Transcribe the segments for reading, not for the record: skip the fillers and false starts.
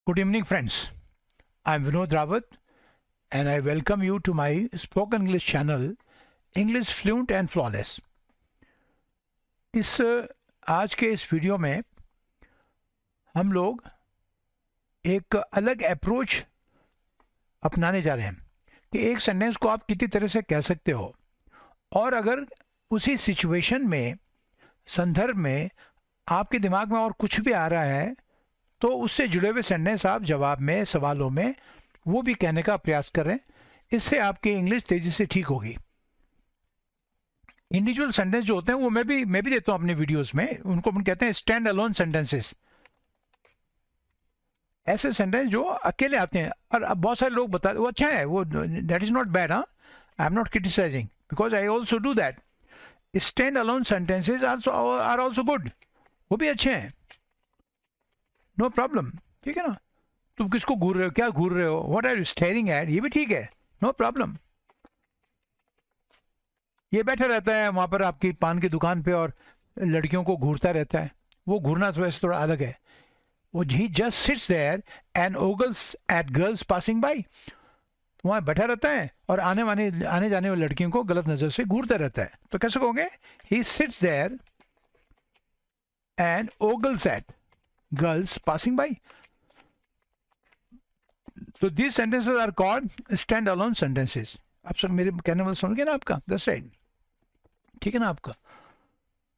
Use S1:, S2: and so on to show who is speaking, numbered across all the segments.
S1: Good evening, friends. I'm Vinod Rawat and I welcome you to my spoken English channel, English Fluent and Flawless. आज के इस video में हम लोग एक अलग अप्रोच अपनाने जा रहे हैं कि एक सेंटेंस को आप कितनी तरह से कह सकते हो और अगर उसी सिचुएशन में, संदर्भ में आपके दिमाग में और कुछ भी आ रहा है तो उससे जुड़े हुए सेंटेंस आप जवाब में, सवालों में वो भी कहने का प्रयास करें। इससे आपकी इंग्लिश तेज़ी से ठीक होगी। इंडिविजुअल सेंटेंस जो होते हैं वो मैं भी देता हूँ अपने वीडियोस में, उनको हम कहते हैं स्टैंड अलोन सेंटेंसेस। ऐसे सेंटेंस जो अकेले आते हैं और अब बहुत सारे लोग बताते वो अच्छा है, वो दैट इज़ नॉट बैड। हाँ, I am not criticising because I also do that. Stand alone sentences are also good, वो भी अच्छे हैं, नो प्रॉब्लम। ठीक है ना, तुम किसको घूर रहे हो, क्या घूर रहे हो, what are you staring at, ये भी ठीक है, नो प्रॉब्लम। ये बैठा रहता है वहाँ पर आपकी पान की दुकान पे और लड़कियों को घूरता रहता है, वो घूरना वैसे थोड़ा अलग है। वो he just sits there and ogles at girls passing by. वहाँ बैठा रहता है और आने जाने वाली लड़कियों को गलत नज़र से घूरता रहता है। तो कैसे कहोगे? He sits there and ogles at girls passing by. तो these sentences are called stand alone sentences. आप सब मेरे कहने वाले सुन गए ना आपका? दैट्स राइट, ठीक है ना आपका?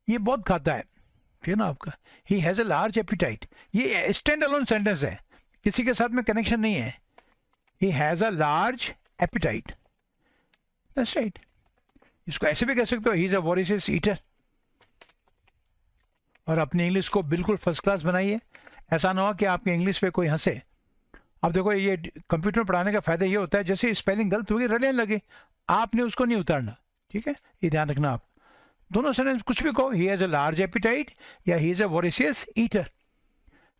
S1: ये बहुत खाता है, ठीक है ना आपका? ही हैज़ अ लार्ज एपिटाइट, ये स्टैंड अलोन सेंटेंस है, किसी के साथ में कनेक्शन नहीं है। ही has a large appetite, that's right. इसको ऐसे भी कह सकते हो, he is a voracious eater. और अपनी इंग्लिश को बिल्कुल फर्स्ट क्लास बनाइए। ऐसा ना हो कि आपकी इंग्लिश पे कोई हंसे। अब देखो, ये कंप्यूटर में पढ़ाने का फ़ायदा ये होता है, जैसे स्पेलिंग गलत होगी रटने लगे, आपने उसको नहीं उतारना। ठीक है, ये ध्यान रखना। आप दोनों सेंटेंस कुछ भी कहो, he has a large appetite या he is a voracious eater,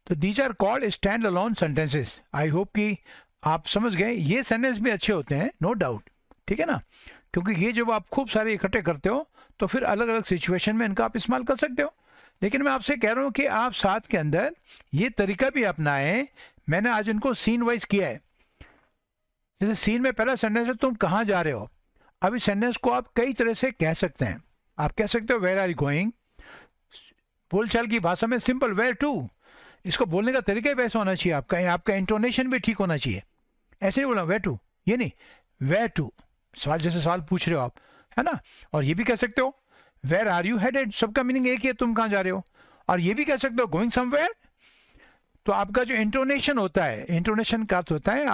S1: तो these are called stand alone sentences. I hope कि आप समझ गए। ये सेंटेंस भी अच्छे होते हैं, नो डाउट, ठीक है ना, क्योंकि ये जब आप खूब सारे इकट्ठे करते हो तो फिर अलग अलग सिचुएशन में इनका आप इस्तेमाल कर सकते हो। लेकिन मैं आपसे कह रहा हूँ कि आप साथ के अंदर ये तरीका भी अपनाएं। मैंने आज इनको सीन वाइज किया है। जैसे सीन में पहला सेंटेंस है, तुम कहाँ जा रहे हो। अब इस सेंटेंस को आप कई तरह से कह सकते हैं। आप कह सकते हो वेयर आर यू गोइंग, बोलचाल की भाषा में सिंपल वेयर टू। इसको बोलने का तरीका ही वैसा होना चाहिए, आपका इंटोनेशन भी ठीक होना चाहिए। ऐसे नहीं बोला वेयर टू, ये नहीं, वेयर टू, सवाल जैसे सवाल पूछ रहे हो आप, है ना। और ये भी कह सकते हो वेयर आर यू हेडेड, सबका मीनिंग एक ही है, तुम कहाँ जा रहे हो। और ये भी कह सकते हो गोइंग समवेयर। तो आपका जो इंटोनेशन होता है, इंटोनेशन का अर्थ होता है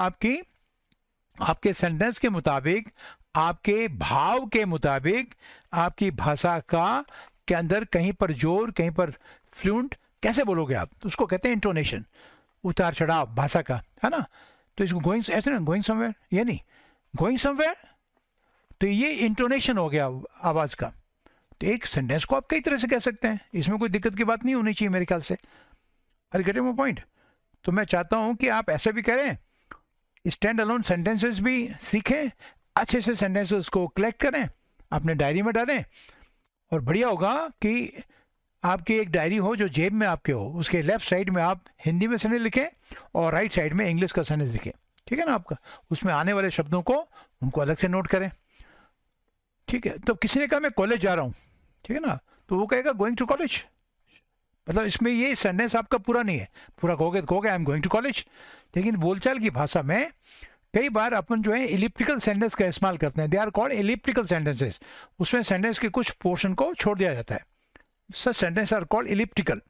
S1: आपके सेंटेंस के मुताबिक, आपके भाव के मुताबिक, आपकी भाषा का के अंदर कहीं पर जोर, कहीं पर फ्लूएंट कैसे बोलोगे आप, तो उसको कहते हैं इंटोनेशन, उतार चढ़ाव भाषा का, है ना। तो इसको गोइंग ऐसे ना, गोइंग समवेयर, ये नहीं, गोइंग समवेयर, तो ये इंटोनेशन हो गया आवाज़ का। तो एक सेंटेंस को आप कई तरह से कह सकते हैं, इसमें कोई दिक्कत की बात नहीं होनी चाहिए मेरे ख्याल से। अरे गेटिंग माय पॉइंट? तो मैं चाहता हूँ कि आप ऐसे भी करें, स्टैंड अलोन सेंटेंसेस भी सीखें, अच्छे से सेंटेंसेस को कलेक्ट करें, अपने डायरी में डालें। और बढ़िया होगा कि आपकी एक डायरी हो जो जेब में आपके हो, उसके लेफ्ट साइड में आप हिंदी में सेंटेंस लिखें और राइट साइड में इंग्लिश का सेंटेंस लिखें, ठीक है ना आपका। उसमें आने वाले शब्दों को उनको अलग से नोट करें, ठीक है। तो किसी ने कहा मैं कॉलेज जा रहा हूँ, ठीक है ना, तो वो कहेगा गोइंग टू कॉलेज, मतलब इसमें ये सेंटेंस आपका पूरा नहीं है। पूरा कहोगे तो कहोगे I am going to college. लेकिन बोलचाल की भाषा में कई बार अपन जो है इलिप्टिकल सेंटेंस का इस्तेमाल करते हैं, they are called elliptical sentences. उसमें सेंटेंस के कुछ पोर्शन को छोड़ दिया जाता है, such sentence are called elliptical.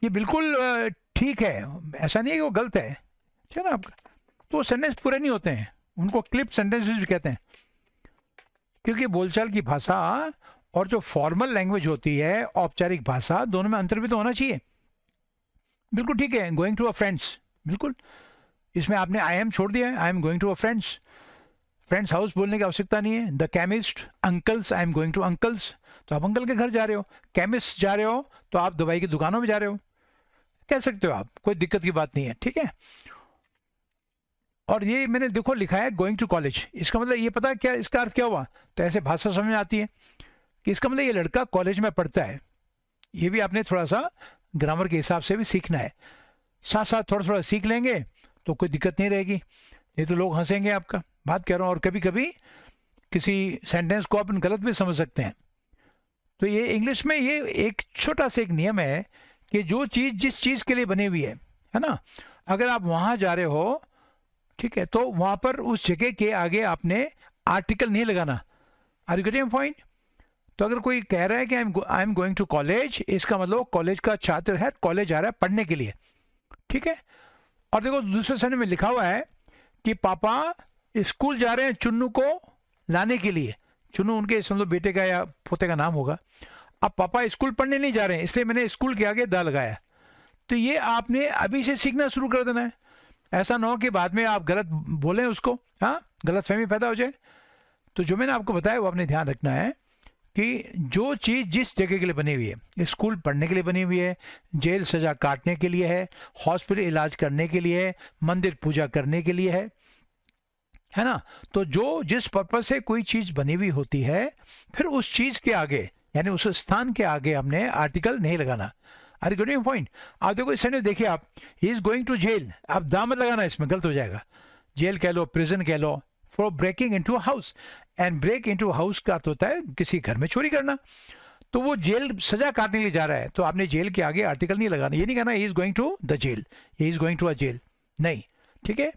S1: ये बिल्कुल ठीक है, ऐसा नहीं है कि वो गलत है, ठीक है ना आपका। तो सेंटेंस पूरे नहीं होते हैं, उनको क्लिप सेंटेंसेस भी कहते हैं, क्योंकि बोलचाल की भाषा और जो फॉर्मल लैंग्वेज होती है, औपचारिक भाषा, दोनों में अंतर भी तो होना चाहिए। बिल्कुल ठीक है, गोइंग टू अ फ्रेंड्स, बिल्कुल इसमें आपने आई एम छोड़ दिया है, I am going to a friends. Friends house बोलने की आवश्यकता नहीं है। The chemist, uncles, I am going to uncles, तो आप अंकल के घर जा रहे हो। केमिस्ट जा रहे हो तो आप दवाई की दुकानों में जा रहे हो, कह सकते हो आप, कोई दिक्कत की बात नहीं है, ठीक है। और ये मैंने देखो लिखा है गोइंग टू कॉलेज, इसका मतलब ये पता है क्या इसका अर्थ क्या हुआ। तो ऐसे भाषा समझ में आती है कि इसका मतलब ये लड़का कॉलेज में पढ़ता है। ये भी आपने थोड़ा सा ग्रामर के हिसाब से भी सीखना है। साथ साथ थोड़ा थोड़ा सीख लेंगे तो कोई दिक्कत नहीं रहेगी, नहीं तो लोग हंसेंगे आपका, बात कह रहा हूँ। और कभी कभी किसी सेंटेंस को अपन गलत भी समझ सकते हैं। तो ये इंग्लिश में ये एक छोटा सा एक नियम है कि जो चीज़ जिस चीज़ के लिए बनी हुई है ना, अगर आप वहाँ जा रहे हो, ठीक है, तो वहाँ पर उस जगह के आगे आपने आर्टिकल नहीं लगाना। Are you getting point? तो अगर कोई कह रहा है कि I am going to college, इसका मतलब कॉलेज का छात्र है, कॉलेज जा रहा है पढ़ने के लिए, ठीक है। और देखो दूसरे सेंटेंस में लिखा हुआ है कि पापा स्कूल जा रहे हैं चुन्नू को लाने के लिए। चुन्नू उनके समझो बेटे का या पोते का नाम होगा। अब पापा स्कूल पढ़ने नहीं जा रहे हैं, इसलिए मैंने स्कूल के आगे दा लगाया। तो ये आपने अभी से सीखना शुरू कर देना है। ऐसा ना हो कि बाद में आप गलत बोलें उसको, हाँ, गलत फहमी पैदा हो जाए। तो जो मैंने आपको बताया वो आपने ध्यान रखना है कि जो चीज़ जिस जगह के लिए बनी हुई है, स्कूल पढ़ने के लिए बनी हुई है, जेल सज़ा काटने के लिए है, हॉस्पिटल इलाज करने के लिए है, मंदिर पूजा करने के लिए है ना। तो जो जिस पर्पज से कोई चीज़ बनी हुई होती है, फिर उस चीज़ के आगे यानी उस स्थान के आगे हमने आर्टिकल नहीं लगाना। Are you getting point? आप देखो इस सेंटेंस देखिए, आप he is going to jail, आप दाम मत लगाना, इसमें गलत हो जाएगा। जेल कह लो, प्रिजन कह लो, for breaking into a house. And break into house का अर्थ होता है किसी घर में चोरी करना। तो वो जेल सजा काटने के लिए जा रहा है, तो आपने जेल के आगे आर्टिकल नहीं लगाना। ये नहीं कहना he is going to the jail, he is going to a jail, नहीं, ठीक है,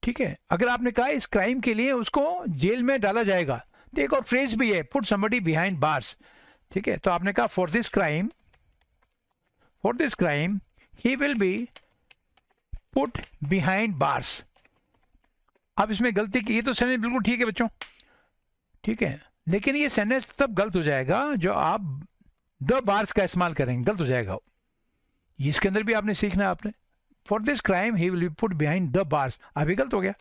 S1: ठीक है। अगर आपने कहा इस क्राइम के लिए उसको जेल में डाला जाएगा, तो एक और फ्रेज भी है, पुट समबडी बिहाइंड बार्स, ठीक है। तो आपने कहा for this crime he will be put behind bars. अब इसमें गलती की, ये तो सेंटेंस बिल्कुल ठीक है बच्चों, ठीक है, लेकिन ये सेंटेंस तब गलत हो जाएगा जो आप द बार्स का इस्तेमाल करेंगे, गलत हो जाएगा। इसके अंदर भी आपने सीखना है, आपने for this crime he will be put behind the bars, अभी गलत हो गया।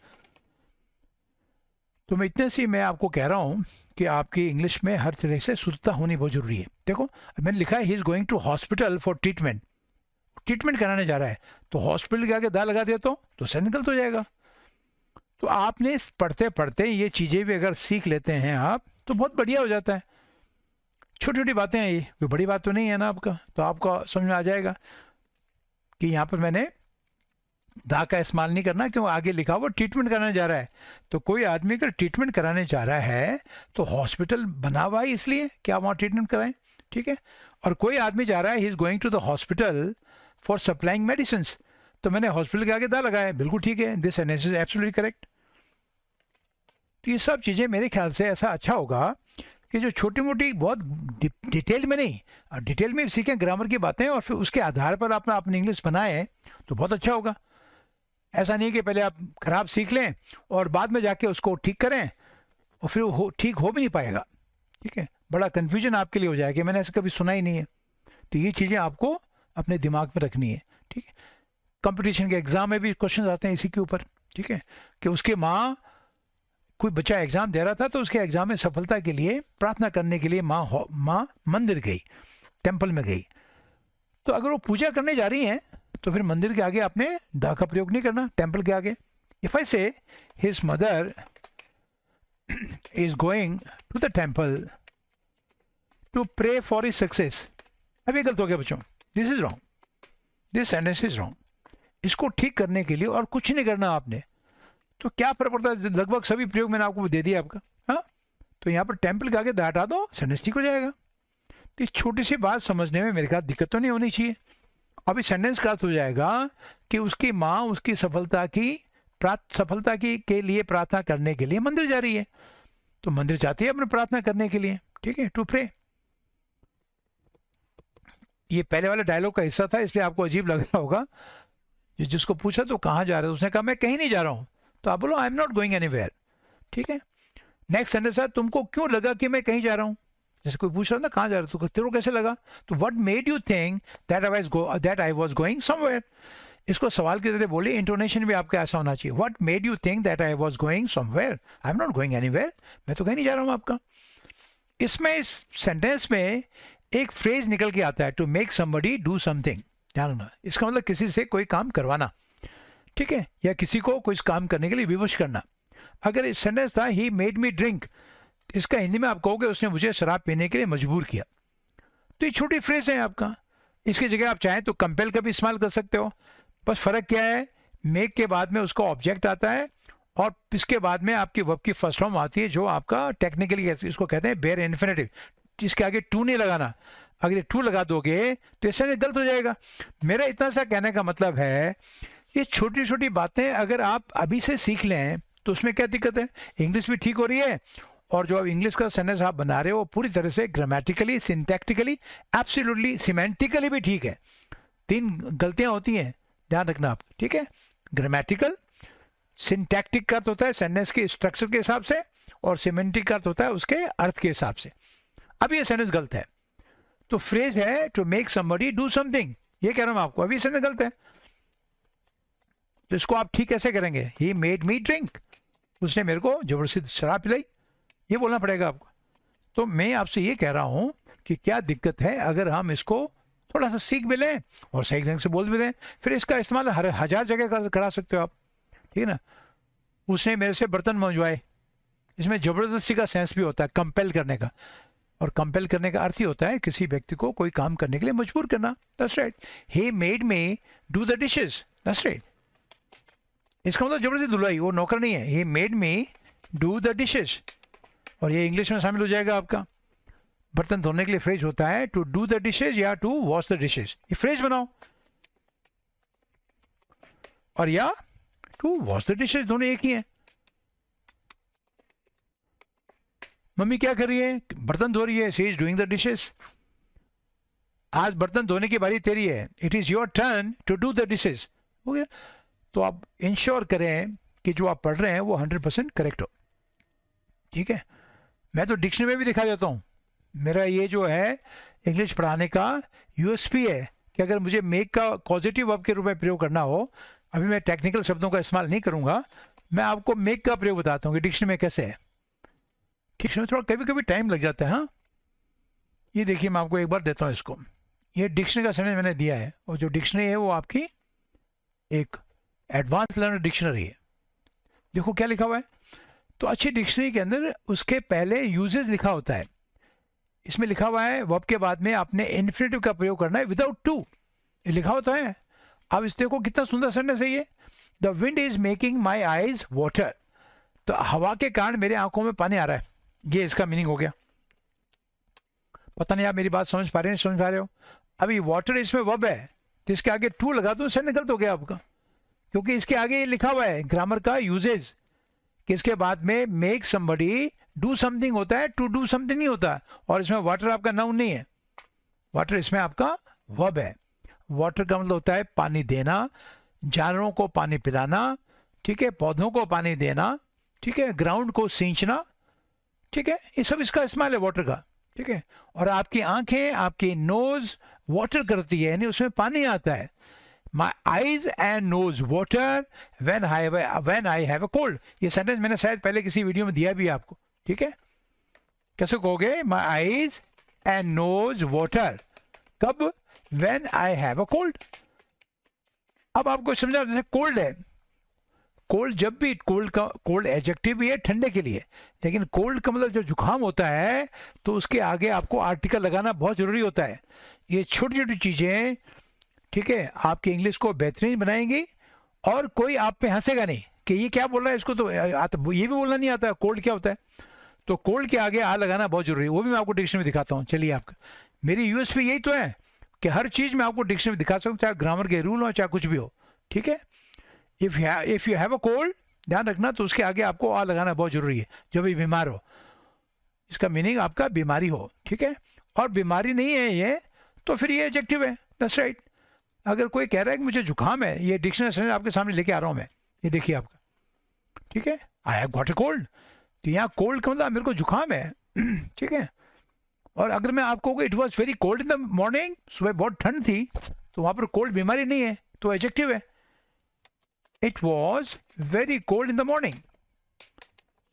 S1: तो मैं इतने से मैं आपको कह रहा हूँ कि आपकी इंग्लिश में हर तरह से शुद्धता होनी बहुत जरूरी है। देखो मैंने लिखा है he is going to hospital for treatment कराने जा रहा है, तो हॉस्पिटल के आगे दा लगा दिया तो सेंटेंस गलत हो जाएगा। तो आपने पढ़ते पढ़ते ये चीज़ें भी अगर सीख लेते हैं आप, तो बहुत बढ़िया हो जाता है। छोटी छोटी बातें हैं, ये कोई बड़ी बात तो नहीं है ना आपका, तो आपको समझ में आ जाएगा कि यहाँ पर मैंने दा का इस्तेमाल नहीं करना, क्यों आगे लिखा हुआ ट्रीटमेंट कराने जा रहा है। तो कोई आदमी अगर ट्रीटमेंट कराने जा रहा है तो हॉस्पिटल बना हुआ है इसलिए कि आप वहाँ ट्रीटमेंट कराएं, ठीक है। और कोई आदमी जा रहा है he is going to the hospital for supplying medicine, तो मैंने हॉस्पिटल के आगे दा लगाया, बिल्कुल ठीक है, this sentence is absolutely correct. तो ये सब चीज़ें मेरे ख्याल से ऐसा अच्छा होगा कि जो छोटी मोटी बहुत डिटेल में नहीं, डिटेल में सीखें ग्रामर की बातें, और फिर उसके आधार पर आप अपनी इंग्लिश बनाएं तो बहुत अच्छा होगा। ऐसा नहीं कि पहले आप खराब सीख लें और बाद में जाके उसको ठीक करें और फिर वो ठीक हो भी नहीं पाएगा, ठीक है, बड़ा कन्फ्यूजन आपके लिए हो जाएगा कि मैंने ऐसा कभी सुना ही नहीं है। तो ये चीज़ें आपको अपने दिमाग में रखनी है, ठीक है। कंपटीशन के एग्ज़ाम में भी क्वेश्चन आते हैं इसी के ऊपर, ठीक है, कि उसके माँ, कोई बच्चा एग्ज़ाम दे रहा था तो उसके एग्ज़ाम में सफलता के लिए प्रार्थना करने के लिए माँ मंदिर गई, टेम्पल में गई। तो अगर वो पूजा करने जा रही हैं तो फिर मंदिर के आगे आपने द का प्रयोग नहीं करना, टेम्पल के आगे। If I say his mother is going to the temple to pray for his success, अभी गलत हो गया बच्चों, this is wrong, this sentence is wrong. इसको ठीक करने के लिए और कुछ नहीं करना आपने, तो क्या फर्क पड़ता है, लगभग सभी प्रयोग मैंने आपको दे दिया आपका, हाँ। तो यहाँ पर टेम्पल के आगे द हटा दो, सेंटेंस ठीक हो जाएगा। तो इस छोटी सी बात समझने में मेरे ख्याल दिक्कत तो नहीं होनी चाहिए। अभी सेंटेंस का अर्थ हो जाएगा कि उसकी माँ उसकी सफलता की के लिए प्रार्थना करने के लिए मंदिर जा रही है, तो मंदिर जाती है अपने प्रार्थना करने के लिए, ठीक है, टू प्रे। ये पहले वाले डायलॉग का हिस्सा था, इसलिए आपको अजीब लग रहा होगा। जिसको पूछा तो कहाँ जा रहे हो, उसने कहा मैं कहीं नहीं जा रहा हूँ, तो आप बोलो आई एम नॉट गोइंग एनीवेयर, ठीक है। नेक्स्ट सेंटेंस है तुमको क्यों लगा कि मैं कहीं जा रहा हूँ, जैसे कोई पूछ रहा ना कहाँ जा रहा, तो तेरे को कैसे लगा, तो what made you think that I was going somewhere. इसको सवाल की तरह बोले, इंटोनेशन भी आपका ऐसा होना चाहिए, what made you think that I was going somewhere, I am not going anywhere, मैं तो कहीं नहीं जा रहा हूँ आपका। इसमें इस सेंटेंस में एक फ्रेज निकल के आता है, to make somebody do something, ध्यान रखना, इसका मतलब किसी से कोई काम करवाना, ठीक है, या किसी को कोई काम करने के लिए विवश करना। अगर इस सेंटेंस था ही मेड मी ड्रिंक, इसका हिंदी में आप कहोगे उसने मुझे शराब पीने के लिए मजबूर किया। तो ये छोटी फ्रेज है आपका, इसकी जगह आप चाहें तो कंपेल का भी इस्तेमाल कर सकते हो। बस फ़र्क क्या है, मेक के बाद में उसका ऑब्जेक्ट आता है और इसके बाद में आपकी वर्ब की फर्स्ट फॉर्म आती है जो आपका टेक्निकली इसको कहते हैं बेयर इन्फिनेटिव, जिसके आगे टू नहीं लगाना। अगर ये टू लगा दोगे तो इससे गलत हो जाएगा। मेरा इतना सा कहने का मतलब है, ये छोटी छोटी बातें अगर आप अभी से सीख लें तो उसमें क्या दिक्कत है। इंग्लिश भी ठीक हो रही है और जो आप इंग्लिश का सेंटेंस आप बना रहे हो पूरी तरह से ग्रामेटिकली, सिंटैक्टिकली, एब्सोल्युटली सिमेंटिकली भी ठीक है। 3 गलतियां होती हैं, ध्यान रखना आप, ठीक है। ग्रामेटिकल, सिंटैक्टिक का अर्थ होता है सेंटेंस के स्ट्रक्चर के हिसाब से और सिमेंटिक का अर्थ होता है उसके अर्थ के हिसाब से। अब ये सेंटेंस गलत है तो फ्रेज है to make somebody do something, ये कह रहा हूं मैं आपको, अभी सेंटेंस गलत है तो इसको आप ठीक कैसे करेंगे। ही मेड मी ड्रिंक, उसने मेरे को जबरदस्ती शराब पिलाई, ये बोलना पड़ेगा आपको। तो मैं आपसे ये कह रहा हूं कि क्या दिक्कत है अगर हम इसको थोड़ा सा सीख भी लें और सही ढंग से बोल भी दें, फिर इसका इस्तेमाल हर 1000 जगह करा सकते हो आप, ठीक है ना। उसने मेरे से बर्तन मंजवाए, इसमें ज़बरदस्ती का सेंस भी होता है, कंपेल करने का, और कंपेल करने का अर्थ ही होता है किसी व्यक्ति को कोई काम करने के लिए मजबूर करना। That's right. He made me do the dishes, that's right. इसका मतलब जबरदस्ती धुलाई, वो नौकर नहीं है। ही made me do the dishes, और ये इंग्लिश में शामिल हो जाएगा आपका। बर्तन धोने के लिए फ्रेज होता है टू डू द डिशेज या टू वॉश द डिशेज, ये फ्रेज बनाओ, और या टू वॉश द डिशेज, दोनों एक ही है। मम्मी क्या कर रही है, बर्तन धो रही है, she is doing the dishes. आज बर्तन धोने की बारी तेरी है, it is your turn to do the dishes, हो गया। तो आप इंश्योर करें कि जो आप पढ़ रहे हैं वो 100% करेक्ट हो, ठीक है। मैं तो डिक्शनरी में भी दिखा देता हूँ। मेरा ये जो है इंग्लिश पढ़ाने का यूएसपी है कि अगर मुझे मेक का पॉजिटिव वर्ब के रूप में प्रयोग करना हो, अभी मैं टेक्निकल शब्दों का इस्तेमाल नहीं करूँगा, मैं आपको मेक का प्रयोग बताता हूँ कि डिक्शनरी में कैसे है। डिक्शनरी में थोड़ा कभी कभी टाइम लग जाता है। हाँ, ये देखिए मैं आपको एक बार देता हूँ इसको। ये डिक्शनरी का सेंटेंस मैंने दिया है, और जो डिक्शनरी है वो आपकी एक एडवांस लर्नर डिक्शनरी है। देखो क्या लिखा हुआ है। तो अच्छी डिक्शनरी के अंदर उसके पहले यूजेस लिखा होता है। इसमें लिखा हुआ है वर्ब के बाद में आपने इन्फिनेटिव का प्रयोग करना है विदाउट टू, ये लिखा होता है। अब इस देखो कितना सुंदर सेंटेंस है ये। The wind is making my eyes water, तो हवा के कारण मेरे आंखों में पानी आ रहा है, ये इसका मीनिंग हो गया। पता नहीं आप मेरी बात समझ पा रहे हैं, समझ पा रहे हो। अभी वाटर इसमें वर्ब है तो इसके आगे टू लगा दो, सेंटेंस गलत हो गया आपका, क्योंकि इसके आगे ये लिखा हुआ है ग्रामर का यूजेज कि इसके बाद में मेक समबडी डू समथिंग होता है, टू डू समथिंग नहीं होता। और इसमें वाटर आपका नाउन नहीं है, वाटर इसमें आपका वर्ब है। वाटर का मतलब होता है पानी देना, जानवरों को पानी पिलाना, ठीक है, पौधों को पानी देना, ठीक है, ग्राउंड को सींचना, ठीक है, ये सब इसका इस्तेमाल है वाटर का, ठीक है। और आपकी आंखें, आपकी नोज वाटर करती है, यानी उसमें पानी आता है। My eyes and nose water when I have a cold, ये सेंटेंस मैंने शायद पहले किसी वीडियो में दिया भी आपको, ठीक है। कैसे कहोगे, My eyes and nose water, कब, when I have a cold। अब आपको समझा, जैसे कोल्ड है, कोल्ड जब भी कोल्ड का कोल्ड एडजेक्टिव भी है ठंडे के लिए, लेकिन कोल्ड का मतलब जब जुकाम होता है तो उसके आगे आपको आर्टिकल लगाना बहुत जरूरी होता है। ये छोटी छोटी चीजें, ठीक है, आपकी इंग्लिश को बेहतरीन बनाएंगी और कोई आप पे हंसेगा नहीं कि ये क्या बोल रहा है, इसको तो ये भी बोलना नहीं आता कोल्ड क्या होता है। तो कोल्ड के आगे आ लगाना बहुत जरूरी है, वो भी मैं आपको डिक्शनरी में दिखाता हूँ। चलिए, आपका मेरी यूएसपी यही तो है कि हर चीज़ मैं आपको डिक्शनरी में दिखा सकता हूँ, चाहे ग्रामर के रूल हो चाहे कुछ भी हो, ठीक है। If you have a cold, ध्यान रखना, तो उसके आगे आपको आ लगाना बहुत जरूरी है। जब भी बीमार हो, इसका मीनिंग आपका बीमारी हो, ठीक है। और बीमारी नहीं है ये तो फिर ये एडजेक्टिव है, दैट्स राइट। अगर कोई कह रहा है कि मुझे जुकाम है, ये डिक्शनरी आपके सामने लेके आ रहा हूँ मैं, ये देखिए आपका, ठीक है, I have got a cold, तो यहाँ कोल्ड का मतलब मेरे को जुकाम है, ठीक है। और अगर मैं आपको it was very cold in the morning, सुबह बहुत ठंड थी, तो वहाँ पर कोल्ड बीमारी नहीं है, तो एडजेक्टिव है। It was very cold in the morning,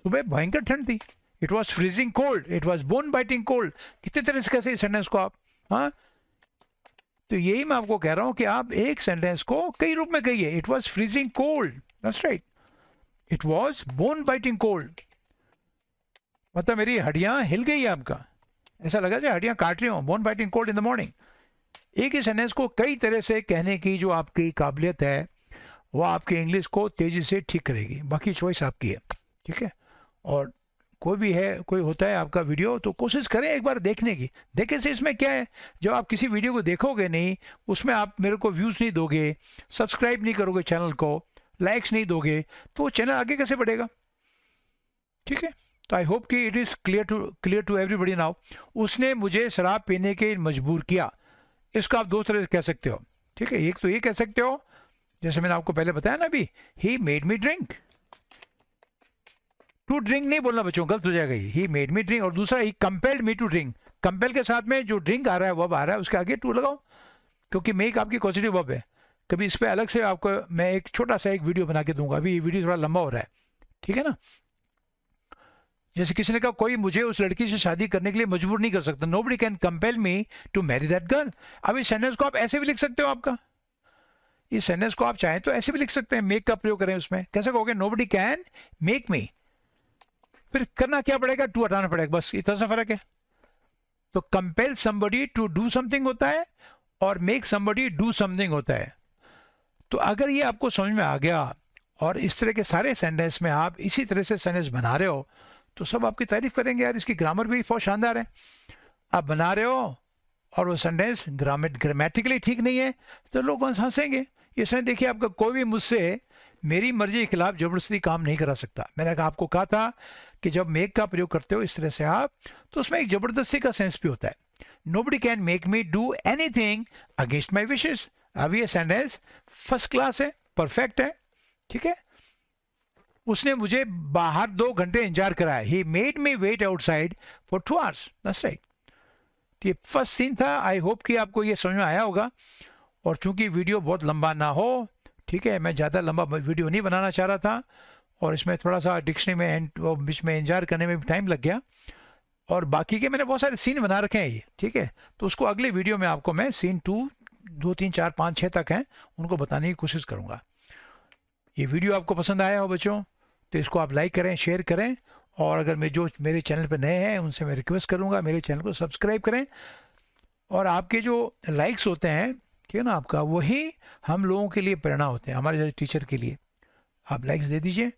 S1: सुबह भयंकर ठंड थी। It was freezing cold, it was bone biting cold, कितने तरह से कैसे इस सेंटेंस को आप, हाँ। तो यही मैं आपको कह रहा हूं कि आप एक सेंटेंस को कई रूप में कहिए। It was freezing cold, that's right. It was bone biting cold, मतलब मेरी हड्डियां हिल गई है आपका, ऐसा लगा जैसे हड्डियां काट रही हो। Bone biting cold in the morning, एक ही सेंटेंस को कई तरह से कहने की जो आपकी काबिलियत है वो आपकी इंग्लिश को तेज़ी से ठीक करेगी। बाकी चॉइस आपकी है, ठीक है। और कोई भी है, कोई होता है आपका वीडियो, तो कोशिश करें एक बार देखने की। देखें से इसमें क्या है, जब आप किसी वीडियो को देखोगे नहीं, उसमें आप मेरे को व्यूज़ नहीं दोगे, सब्सक्राइब नहीं करोगे चैनल को, लाइक्स नहीं दोगे, तो वो चैनल आगे कैसे बढ़ेगा, ठीक है। तो आई होप कि it is clear to everybody now. उसने मुझे शराब पीने के मजबूर किया, इसको आप दो तरह से कह सकते हो, ठीक है। एक तो ये कह सकते हो, जैसे मैंने आपको पहले बताया ना अभी, he made me drink. To drink नहीं बोलना बच्चों, गलत हो जाएगा। He made me drink. और दूसरा, he compelled me to drink. Compel के साथ में जो ड्रिंक आ रहा है, वर्ब आ रहा है, उसके आगे टू लगाओ, क्योंकि मेक आपकी पॉजिटिव वर्ब है। कभी इस पर अलग से आपको मैं एक छोटा सा एक वीडियो बना के दूंगा, अभी ये वीडियो थोड़ा लंबा हो रहा है, ठीक है ना। जैसे किसी ने कहा कोई मुझे उस लड़की से शादी करने के लिए मजबूर नहीं कर सकता, nobody can compel me to marry that girl. अब इस सेंटेंस को आप ऐसे भी लिख सकते हो, आपका इस सेंटेंस को आप चाहें तो ऐसे भी लिख सकते हैं, मेक का प्रयोग करें उसमें। कैसे कहोगे, नोबडी कैन मेक मी, फिर करना क्या पड़ेगा, टू हटाना पड़ेगा, बस इतना सा फर्क है। तो compel somebody to do something होता है और मेक समबडी डू समथिंग होता है। तो अगर ये आपको समझ में आ गया और इस तरह के सारे सेंटेंस में आप इसी तरह से सेंटेंस बना रहे हो, तो सब आपकी तारीफ करेंगे, यार इसकी ग्रामर भी बहुत शानदार है। आप बना रहे हो और वो सेंटेंस ग्रामेटिकली ठीक नहीं है तो लोग हंसेंगे। ये सेंटेंस देखिए, आपका कोई भी मुझसे मेरी मर्जी के खिलाफ जबरदस्ती काम नहीं करा सकता। मैंने आपको कहा था कि जब मेक का प्रयोग करते हो इस तरह से आप, तो उसमें एक जबरदस्ती का सेंस भी होता है। Nobody can make me do anything against my wishes. अब ये सेंटेंस फर्स्ट क्लास है, परफेक्ट है, ठीक है। उसने मुझे बाहर 2 घंटे इंतजार कराया, he made me wait outside for 2 hours, that's right. ये फर्स्ट सीन था। आई होप कि आपको ये समझ में आया होगा। और चूंकि वीडियो बहुत लंबा ना हो, ठीक है, मैं ज़्यादा लंबा वीडियो नहीं बनाना चाह रहा था, और इसमें थोड़ा सा डिक्शनरी में बीच में इंतजार करने में भी टाइम लग गया, और बाकी के मैंने बहुत सारे सीन बना रखे हैं ये, ठीक है। तो उसको अगले वीडियो में आपको मैं सीन 2, 3, 4, 5, 6 तक हैं, उनको बताने की कोशिश करूँगा। ये वीडियो आपको पसंद आया हो बच्चों, तो इसको आप लाइक करें, शेयर करें, और अगर मेरे चैनल पर नए हैं उनसे मैं रिक्वेस्ट करूँगा मेरे चैनल को सब्सक्राइब करें। और आपके जो लाइक्स होते हैं, ठीक है ना, आपका वही हम लोगों के लिए प्रेरणा होते हैं, हमारे टीचर के लिए। आप लाइक्स दे दीजिए,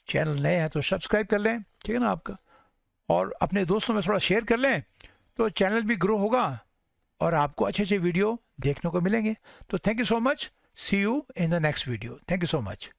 S1: चैनल नए हैं तो सब्सक्राइब कर लें, ठीक है ना आपका, और अपने दोस्तों में थोड़ा शेयर कर लें, तो चैनल भी ग्रो होगा और आपको अच्छे अच्छे वीडियो देखने को मिलेंगे। तो thank you so much, see you in the next video, thank you so much.